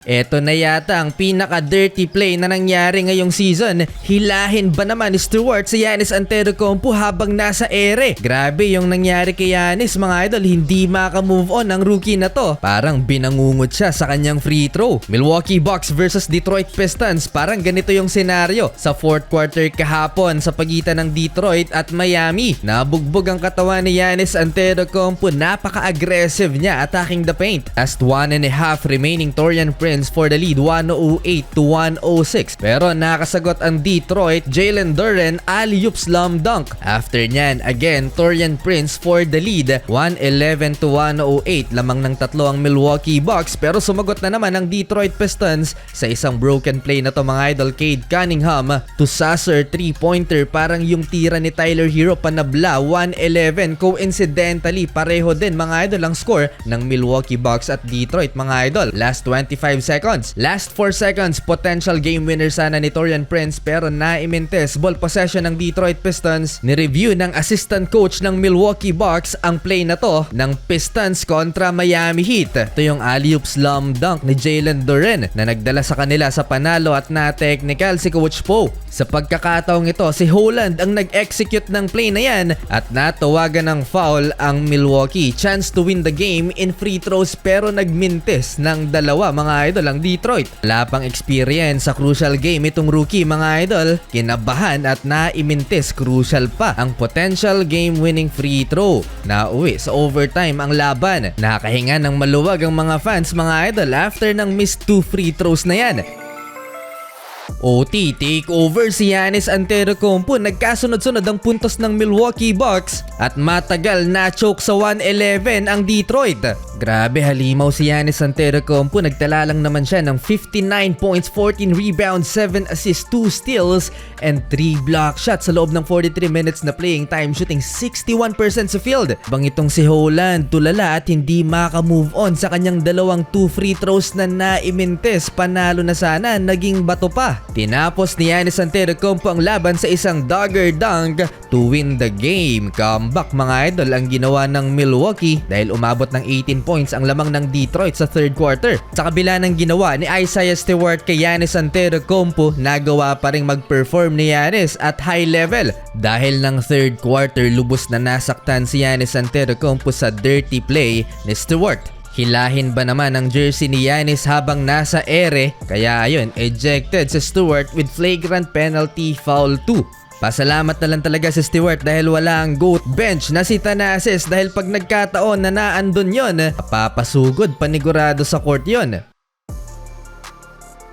Eto na yata ang pinaka-dirty play na nangyari ngayong season. Hilahin ba naman ni Stewart si Giannis Antetokounmpo habang nasa ere? Grabe yung nangyari kay Giannis mga idol, hindi maka-move on ang rookie na to. Parang binangungot siya sa kanyang free throw. Milwaukee Bucks versus Detroit Pistons, parang ganito yung senaryo sa fourth quarter kahapon sa pagitan ng Detroit at Miami. Nabugbog ang katawan ni Giannis Antetokounmpo, napaka-aggressive niya attacking the paint. Last 1.5 remaining Taurean Prince for the lead, 108-106. Pero nakasagot ang Detroit, Jalen Duren alley-oop slam dunk. After nyan, again, Taurean Prince for the lead, 111-108. Lamang ng tatlo ang Milwaukee Bucks, pero sumagot na naman ang Detroit Pistons sa isang broken play na to mga idol. Cade Cunningham to Sasser 3-pointer, parang yung tira ni Tyler Hero panabla, 111. Coincidentally, pareho din mga idol ang score ng Milwaukee Bucks at Detroit mga idol. Last 25 seconds. Last 4 seconds, potential game winner sana ni Taurean Prince pero naimintes. Ball possession ng Detroit Pistons. Ni-review ng assistant coach ng Milwaukee Bucks ang play na to ng Pistons kontra Miami Heat. Ito yung alley-oop slam dunk ni Jalen Duren na nagdala sa kanila sa panalo at na-technical si Coach Poe. Sa pagkakataong ito, si Holland ang nag-execute ng play na yan at natawagan ng foul ang Milwaukee. Chance to win the game in free throws pero nagmintes ng dalawa mga idol ang Detroit. Wala pang experience sa crucial game itong rookie mga idol. Kinabahan at naimintis crucial pa ang potential game-winning free throw. Nauwi sa overtime ang laban. Nakahinga ng maluwag ang mga fans mga idol after ng missed 2 free throws na yan. OT takeover si Giannis Antetokounmpo. Nagkasunod-sunod ang puntos ng Milwaukee Bucks at matagal na choke sa 111 ang Detroit. Grabe halimaw si Giannis Antetokounmpo. Nagtala lang naman siya ng 59 points, 14 rebounds, 7 assists, 2 steals and 3 block shots sa loob ng 43 minutes na playing time, shooting 61% sa field. Bang itong si Holland tulala at hindi maka-move on sa kanyang dalawang 2 free throws na naimintes. Panalo na sana, naging bato pa. Tinapos ni Giannis Antetokounmpo ang laban sa isang dagger dunk to win the game. Comeback mga idol ang ginawa ng Milwaukee dahil umabot ng 18 points ang lamang ng Detroit sa third quarter. Sa kabila ng ginawa ni Isaiah Stewart kay Giannis Antetokounmpo, nagawa pa ring mag-perform ni Giannis at high level. Dahil ng third quarter, lubos na nasaktan si Giannis Antetokounmpo sa dirty play ni Stewart. Hilahin ba naman ang jersey ni Giannis habang nasa ere? Kaya ayun, ejected si Stewart with flagrant penalty foul 2. Pasalamat na lang talaga si Stewart dahil wala ang GOAT bench na si Thanasis dahil pag nagkataon na naandun yon, papasugod panigurado sa court yon.